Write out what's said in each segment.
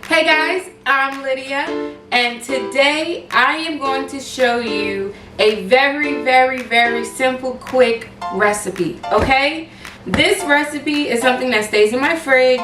Hey guys, I'm Lydia, and today I am going to show you a very simple, quick recipe, okay? This recipe is something that stays in my fridge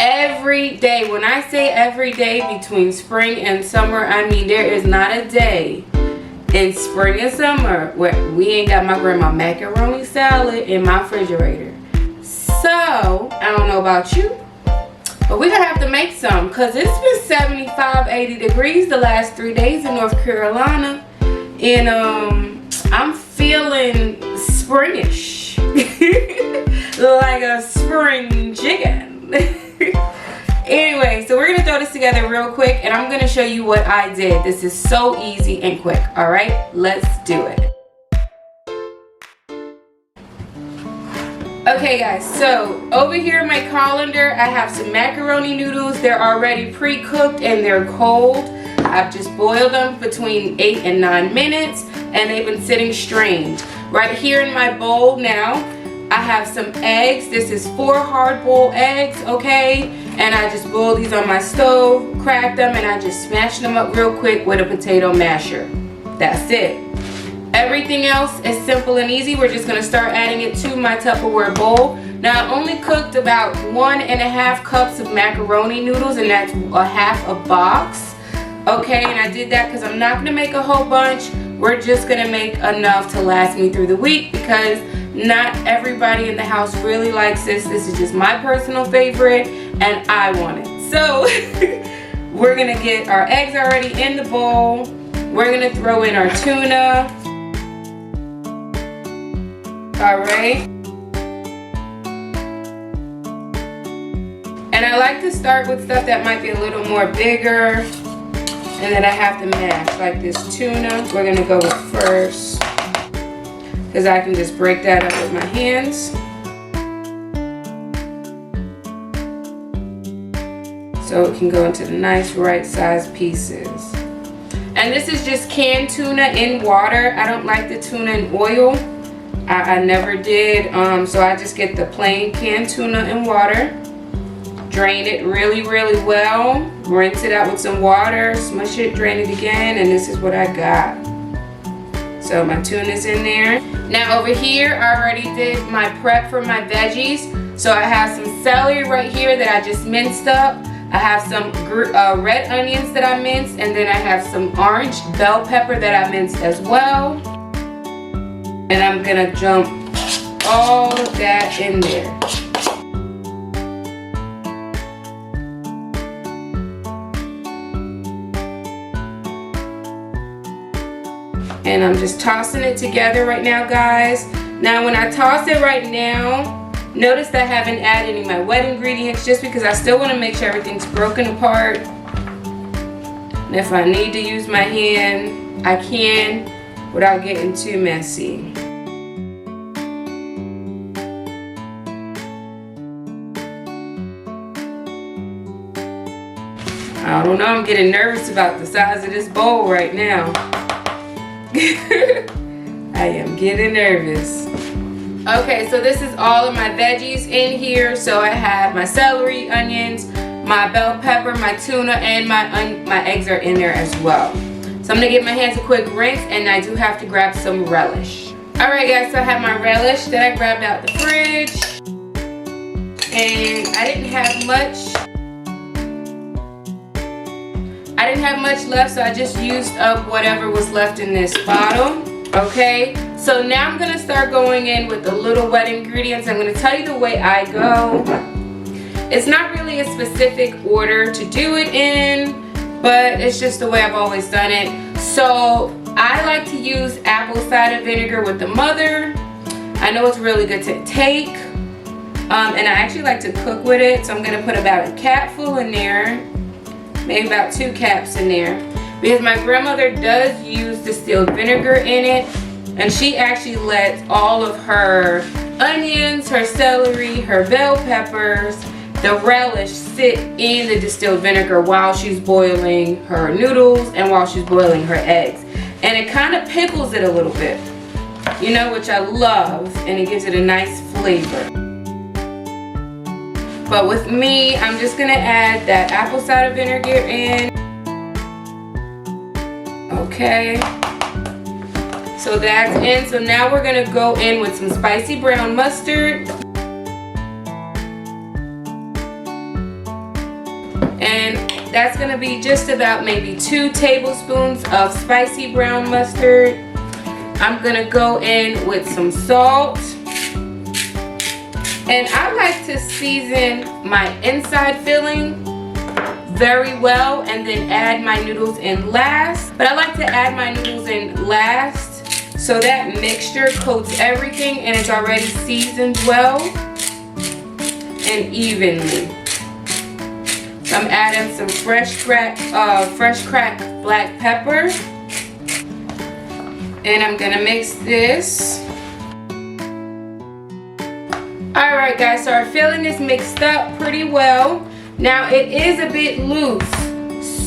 every day. When I say every day between spring and summer, I mean there is not a day in spring and summer where we ain't got my grandma macaroni salad in my refrigerator. So, I don't know about you, but we're gonna have to make some because it's been 75, 80 degrees the last 3 days in North Carolina. And I'm feeling springish. Like a spring chicken. Anyway, so we're gonna throw this together real quick and I'm gonna show you what I did. This is so easy and quick. Alright, let's do it. Okay guys, so over here in my colander I have some macaroni noodles. They're already pre-cooked and they're cold. I've just boiled them between 8 and 9 minutes and they've been sitting strained. Right here in my bowl now I have some eggs. This is 4 hard-boiled eggs, okay? And I just boiled these on my stove, cracked them, and I just smashed them up real quick with a potato masher. That's it. Everything else is simple and easy. We're just gonna start adding it to my Tupperware bowl. Now I only cooked about 1.5 cups of macaroni noodles, and that's a half a box. Okay, and I did that because I'm not gonna make a whole bunch. We're just gonna make enough to last me through the week because not everybody in the house really likes this. This is just my personal favorite and I want it. So we're gonna get our eggs already in the bowl. We're gonna throw in our tuna. Alright. And I like to start with stuff that might be a little more bigger and that I have to mash, like this tuna. We're gonna go with first because I can just break that up with my hands. So it can go into the nice right size pieces. And this is just canned tuna in water. I don't like the tuna in oil. I never did, so I just get the plain canned tuna in water. Drain it really well. Rinse it out with some water, smush it, drain it again, and this is what I got. So my tuna's in there. Now over here, I already did my prep for my veggies. So I have some celery right here that I just minced up. I have some red onions that I minced, and then I have some orange bell pepper that I minced as well. And I'm gonna jump all of that in there. And I'm just tossing it together right now, guys. Now when I toss it right now, notice that I haven't added any of my wet ingredients just because I still want to make sure everything's broken apart. And if I need to use my hand, I can without getting too messy. I don't know, I'm getting nervous about the size of this bowl right now. I am getting nervous. Okay, so this is all of my veggies in here. So I have my celery, onions, my bell pepper, my tuna, and my eggs are in there as well. So I'm gonna give my hands a quick rinse, and I do have to grab some relish. Alright guys, so I have my relish that I grabbed out the fridge. And I didn't have much left, so I just used up whatever was left in this bottle. Okay, so now I'm gonna start going in with the little wet ingredients. I'm gonna tell you the way I go. It's not really a specific order to do it in, but it's just the way I've always done it. So I like to use apple cider vinegar with the mother. I know it's really good to take, and I actually like to cook with it. So I'm gonna put about a capful in there. Maybe about 2 caps in there, because my grandmother does use distilled vinegar in it, and she actually lets all of her onions, her celery, her bell peppers, the relish sit in the distilled vinegar while she's boiling her noodles and while she's boiling her eggs, and it kind of pickles it a little bit, you know, which I love, and it gives it a nice flavor. But with me, I'm just gonna add that apple cider vinegar in. Okay. So that's in. So now we're gonna go in with some spicy brown mustard. And that's gonna be just about maybe 2 tablespoons of spicy brown mustard. I'm gonna go in with some salt. And I like to season my inside filling very well and then add my noodles in last. But I like to add my noodles in last so that mixture coats everything and it's already seasoned well and evenly. So I'm adding some fresh cracked black pepper. And I'm gonna mix this. Alright guys, so our filling is mixed up pretty well. Now it is a bit loose.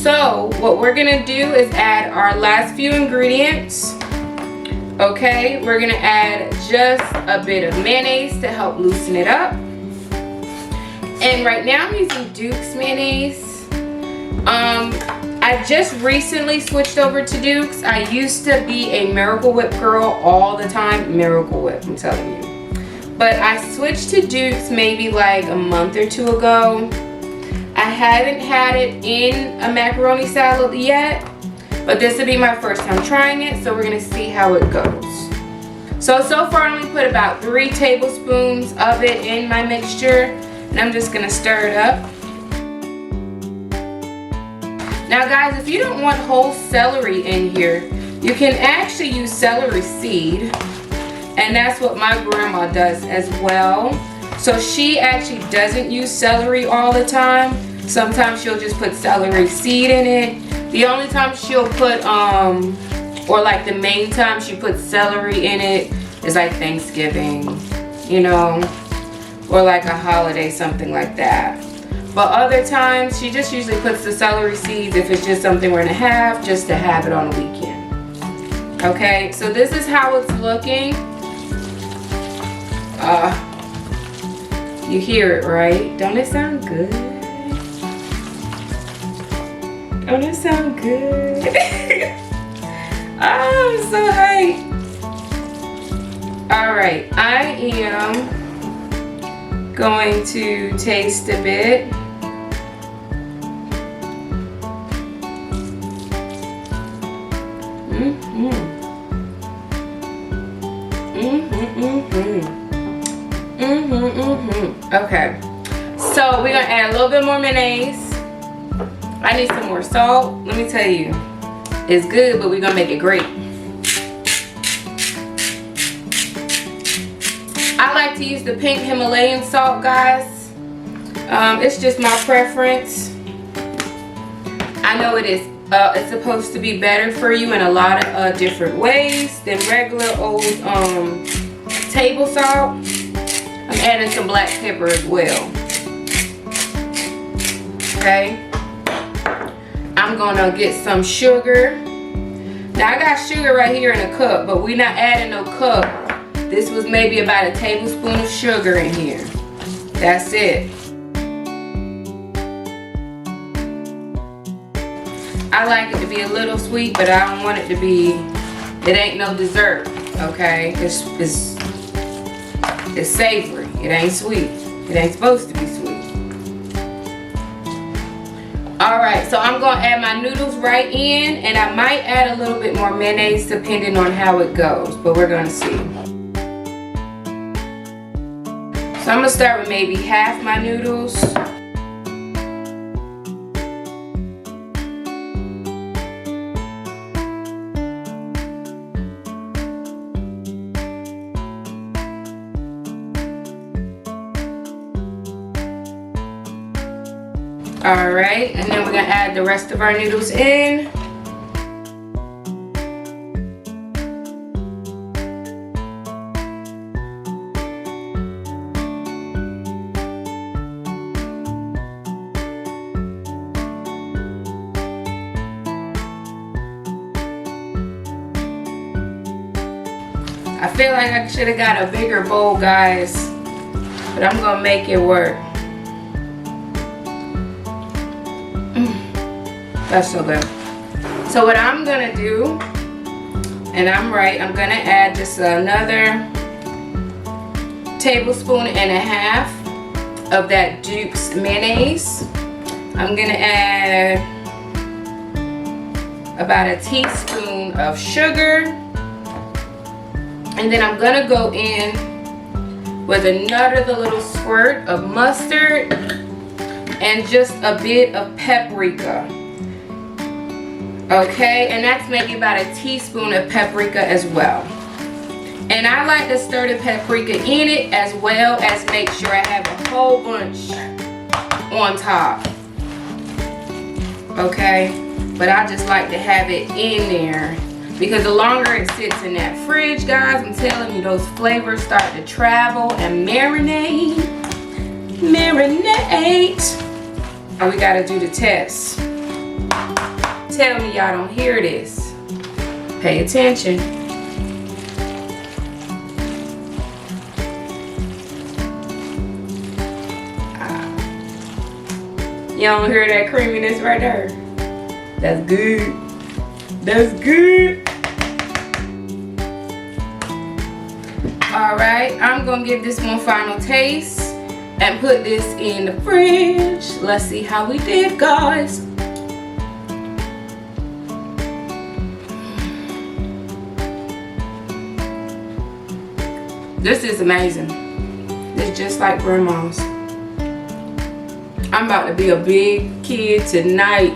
So what we're gonna do is add our last few ingredients. Okay, we're gonna add just a bit of mayonnaise to help loosen it up. And right now I'm using Duke's mayonnaise. I just recently switched over to Duke's. I used to be a Miracle Whip girl all the time. Miracle Whip, I'm telling you. But I switched to Duke's maybe like a month or 2 ago. I haven't had it in a macaroni salad yet, but this will be my first time trying it, so we're gonna see how it goes. So far I only put about 3 tablespoons of it in my mixture, and I'm just gonna stir it up. Now guys, if you don't want whole celery in here, you can actually use celery seed, and that's what my grandma does as well. So she actually doesn't use celery all the time. Sometimes she'll just put celery seed in it. The only time she'll put, or like the main time she puts celery in it is like Thanksgiving, you know, or like a holiday, something like that. But other times, she just usually puts the celery seeds if it's just something we're gonna have, just to have it on the weekend. Okay, so this is how it's looking. You hear it, right? Don't it sound good? Don't it sound good? Oh, I'm so hyped. Alright, I am going to taste a bit. Okay, so we're gonna add a little bit more mayonnaise. I need some more salt. Let me tell you, it's good, but we're gonna make it great. I like to use the pink Himalayan salt, guys. It's just my preference. I know it is. It's supposed to be better for you in a lot of different ways than regular old table salt. I'm adding some black pepper as well. Okay. I'm gonna get some sugar. Now I got sugar right here in a cup, but we're not adding no cup. This was maybe about a tablespoon of sugar in here. That's it. I like it to be a little sweet, but I don't want it to be, it ain't no dessert, okay? It's savory, it ain't sweet. It ain't supposed to be sweet. Alright, so I'm gonna add my noodles right in, and I might add a little bit more mayonnaise depending on how it goes, but we're gonna see. So I'm gonna start with maybe half my noodles. Alright, and then we're going to add the rest of our noodles in. I feel like I should have got a bigger bowl, guys, but I'm going to make it work. That's so good. So what I'm gonna do, and I'm gonna add just another tablespoon and a half of that Duke's mayonnaise. I'm gonna add about a teaspoon of sugar, and then I'm gonna go in with another little squirt of mustard and just a bit of paprika. Okay, and that's maybe about a teaspoon of paprika as well. And I like to stir the paprika in it as well as make sure I have a whole bunch on top. Okay, but I just like to have it in there because the longer it sits in that fridge, guys, I'm telling you, those flavors start to travel and marinate. Now we gotta do the test. Tell me y'all don't hear this. Pay attention. You don't hear that creaminess right there? That's good. That's good. Alright, I'm gonna give this one final taste and put this in the fridge. Let's see how we did, guys. This is amazing. It's just like grandma's. I'm about to be a big kid tonight.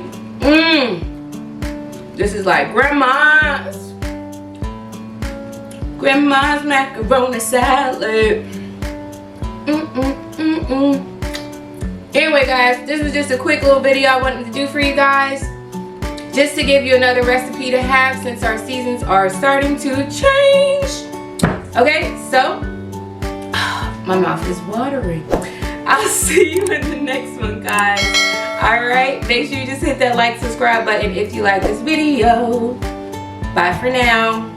This is like grandma's macaroni salad. Anyway, guys, this is just a quick little video I wanted to do for you guys, just to give you another recipe to have since our seasons are starting to change. Okay, so my mouth is watering. I'll see you in the next one, guys. Alright, make sure you just hit that like, subscribe button if you like this video. Bye for now.